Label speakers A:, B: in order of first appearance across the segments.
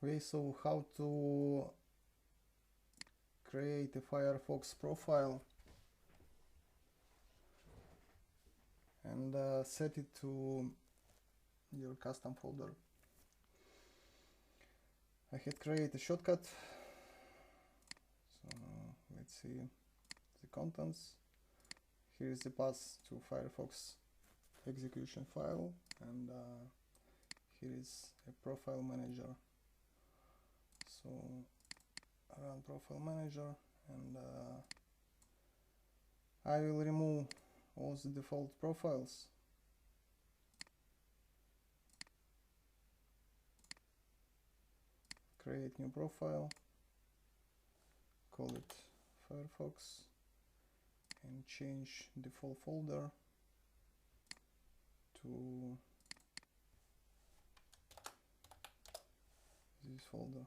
A: Okay, so how to create a Firefox profile and set it to your custom folder. I had created a shortcut. So let's see the contents. Here is the path to Firefox execution file, and here is a profile manager. So run profile manager, and I will remove all the default profiles. Create new profile, call it Firefox, and change default folder to this folder.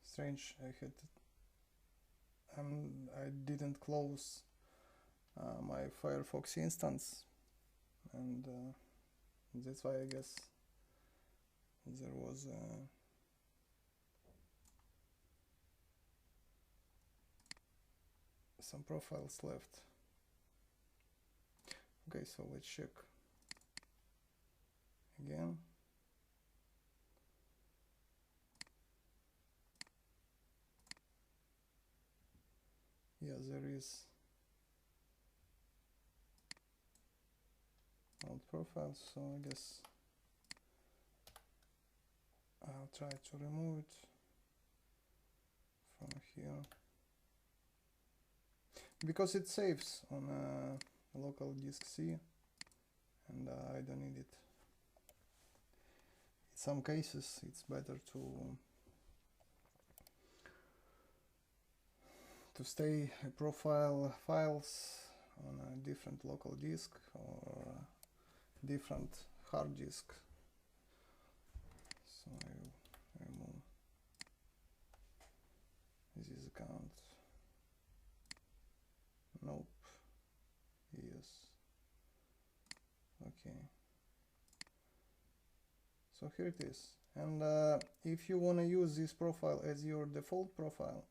A: Strange, I didn't close my Firefox instance, and that's why I guess there was some profiles left. Okay, so let's check again. Yeah, there is old profiles, so I guess I'll try to remove it from here, because it saves on local disk C, and I don't need it. In some cases it's better to stay profile files on a different local disk or different hard disk. So I will remove this account. Nope. Yes. Okay. So here it is. And if you want to use this profile as your default profile,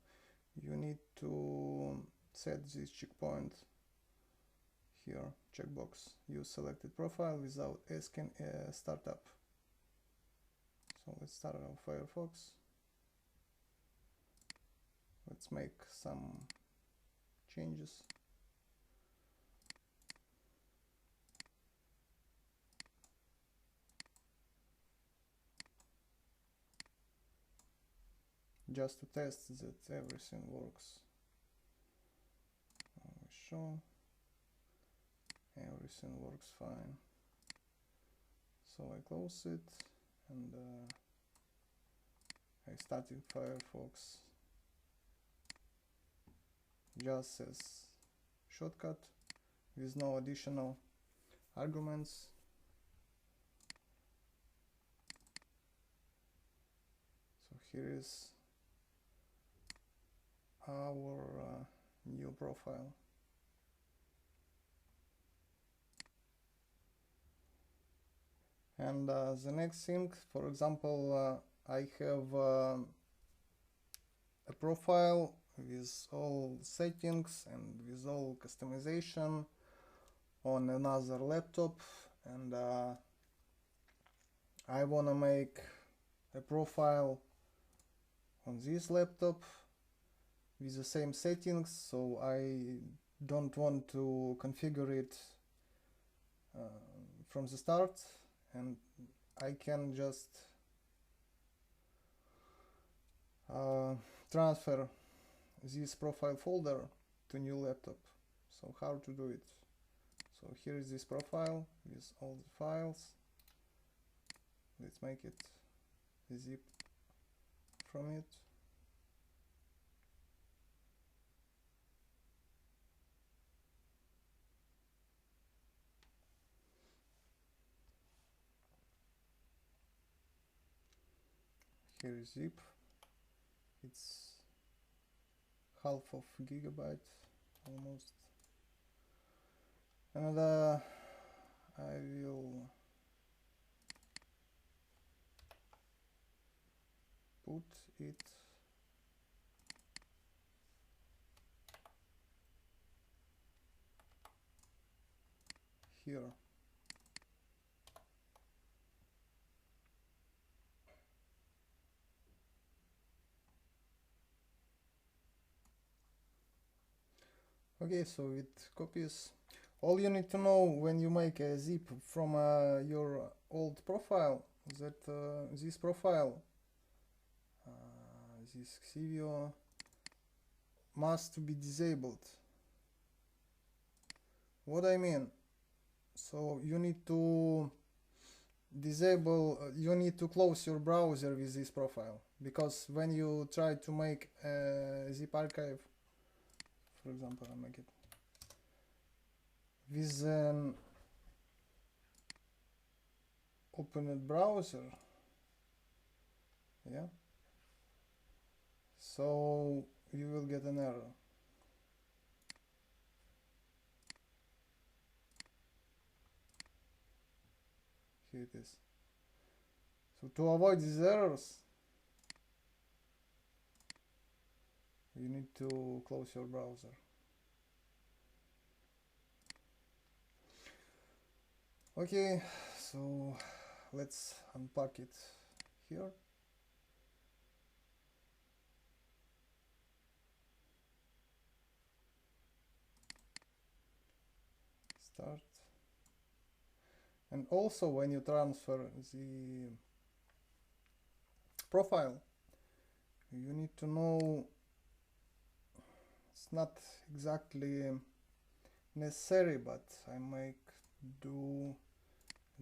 A: you need to set this checkpoint here, checkbox, use selected profile without asking startup. So let's start our Firefox. Let's make some changes. Just to test that everything works. Show everything works fine. So I close it, and I started Firefox just as shortcut with no additional arguments. So here is our new profile. And the next thing, for example, I have a profile with all settings and with all customization on another laptop, and I want to make a profile on this laptop with the same settings, so I don't want to configure it from the start, and I can just transfer this profile folder to new laptop. So how to do it? So here is this profile with all the files. Let's make it zip from it. Here is zip. it's half of gigabyte almost. And I will put it here. Okay, so it copies. All you need to know when you make a zip from your old profile, that this profile, this Xivio, must be disabled. What I mean? So you need to disable, you need to close your browser with this profile, because when you try to make a zip archive, for example, I make it with an opened browser, yeah, so you will get an error. Here it is. So to avoid these errors, you need to close your browser. Okay, so let's unpack it here. Start. And also when you transfer the profile, you need to know, it's not exactly necessary, but I might do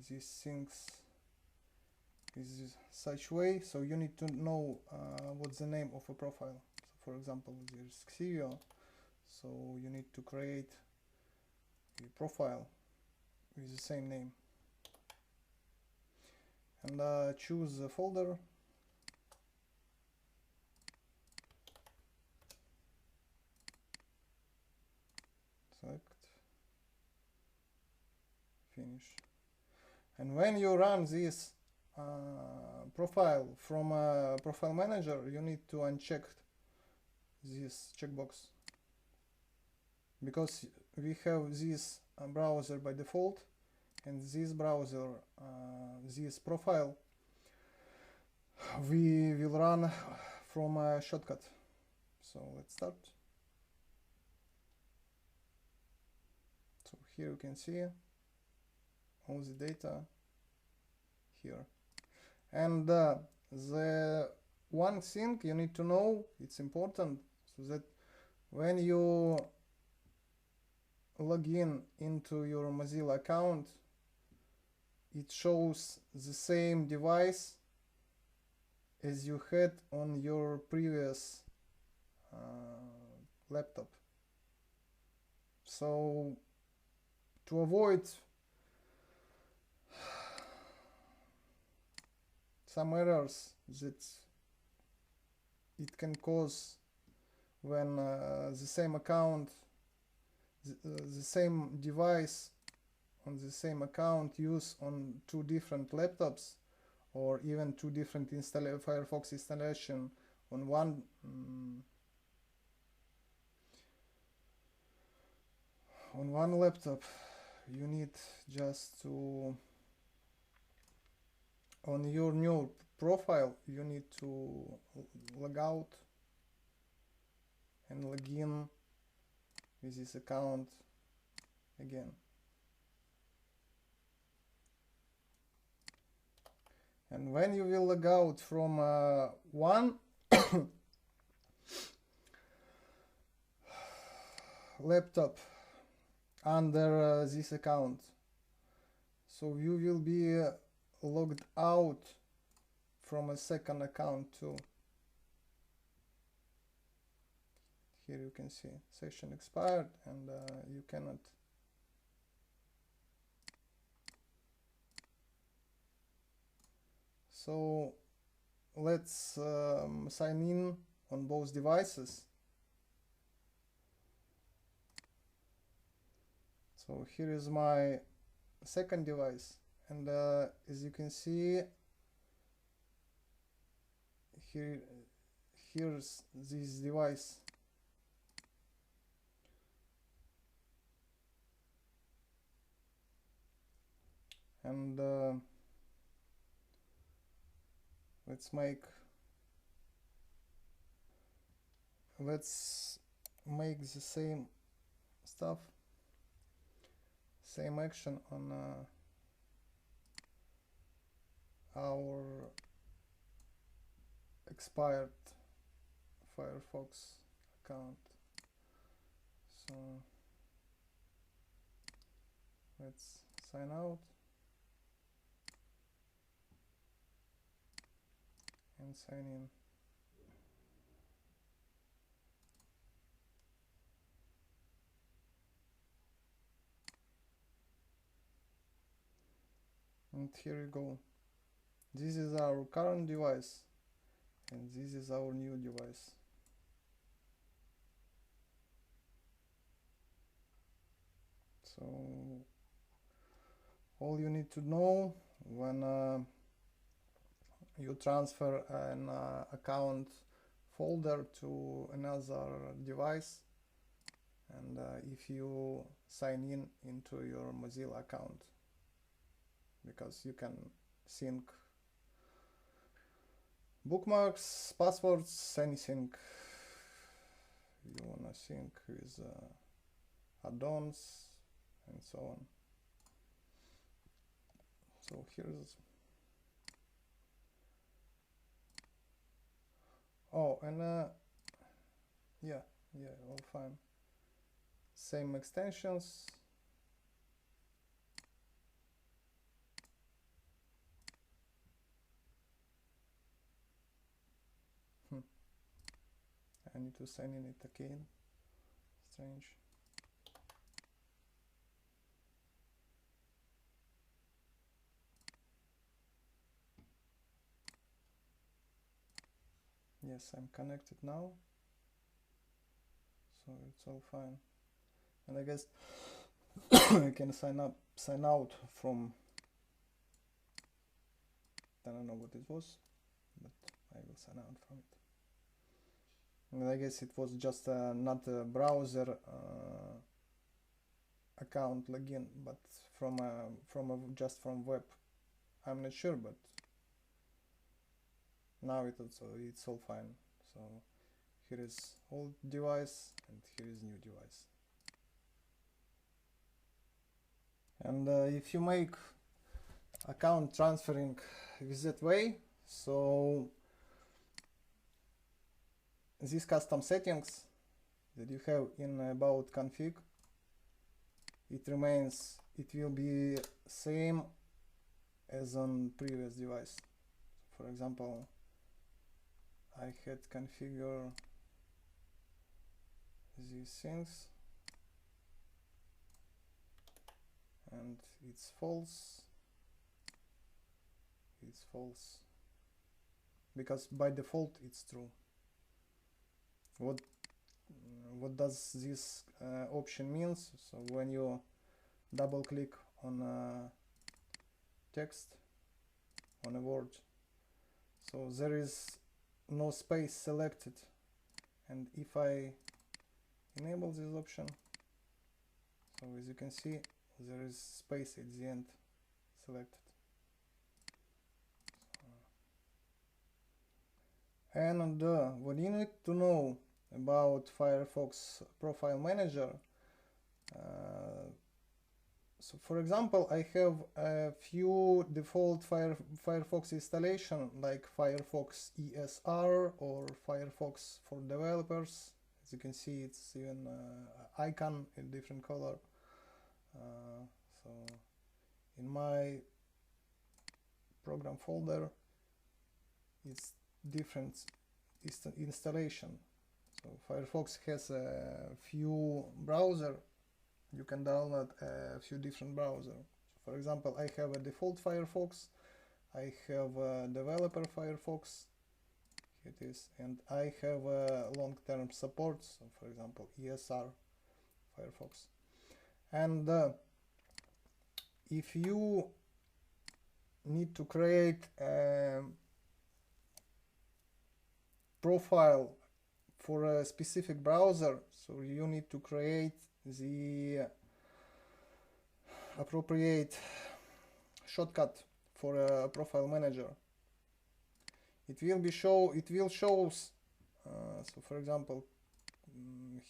A: these things is such way. So you need to know what's the name of a profile. So for example, there's Xivio, so you need to create a profile with the same name, and choose a folder. Select, finish. And when you run this profile from Profile Manager, you need to uncheck this checkbox, because we have this browser by default, and this browser, this profile, we will run from a shortcut. So let's start. So here you can see all the data here. And the one thing you need to know, it's important, so that when you log in into your Mozilla account, it shows the same device as you had on your previous laptop. So to avoid some errors that it can cause when the same account, the same device on the same account use on two different laptops, or even two different Firefox installation on one laptop, you need just to, on your new profile, you need to log out and log in with this account again. And when you will log out from one laptop under this account, so you will be logged out from a second account too. Here you can see session expired, and you cannot so let's sign in on both devices. So here is my second device, and as you can see, here's this device. And let's make the same stuff, same action on our expired Firefox account. So let's sign out and sign in. And here you go. This is our current device, and this is our new device. So all you need to know when you transfer an account folder to another device, and if you sign in into your Mozilla account, because you can sync bookmarks, passwords, anything you wanna sync with add-ons and so on. So here's yeah, all fine. Same extensions. I need to sign in it again. Strange. Yes, I'm connected now, so it's all fine. And I guess I can sign out from, I don't know what it was, but I will sign out from it. And I guess it was just not a browser account login, but just from web. I'm not sure, but now it's all fine. So here is old device and here is new device. And if you make account transferring with that way, so these custom settings that you have in about config, it will be same as on previous device. For example, I had configure these things and it's false, because by default it's true. What does this option means? So when you double click on text on a word, so there is no space selected, and if I enable this option, so as you can see there is space at the end selected. And what you need to know about Firefox Profile Manager, so for example, I have a few default Firefox installation like Firefox ESR or Firefox for developers. As you can see, it's even icon in different color. So in my program folder, it's different installation. So Firefox has a few browser. You can download a few different browsers. For example, I have a default Firefox, I have a developer Firefox, Here it is, and I have long-term support, so for example ESR Firefox. And if you need to create a profile for a specific browser, so you need to create the appropriate shortcut for a profile manager. It will shows so for example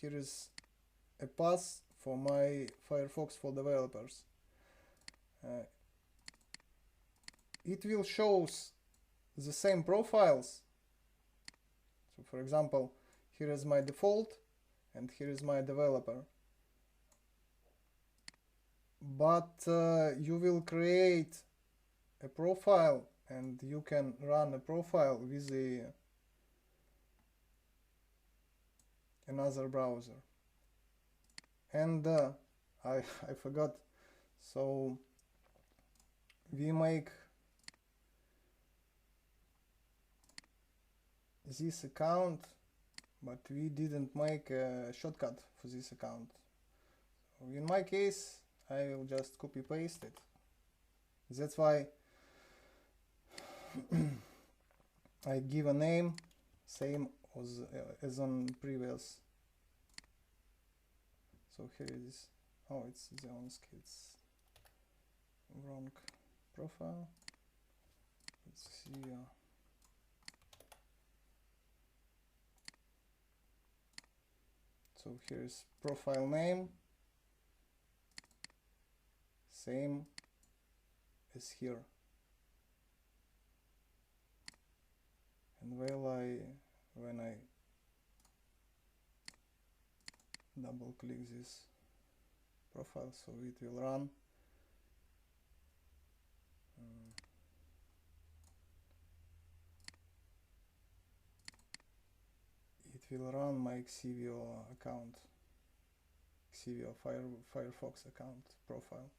A: here is a path for my Firefox for developers. It will shows the same profiles. So for example, here is my default and here is my developer. But you will create a profile and you can run a profile with another browser. And I forgot, so we make this account, but we didn't make a shortcut for this account. So in my case, I will just copy paste it. That's why I give a name same as on previous. So here it is. Oh, it's ZionSky. It's wrong profile. Let's see. So here is profile name, same as here. And when I double click this profile, so it will run. It will run my Xivio account, Xivio Firefox account profile.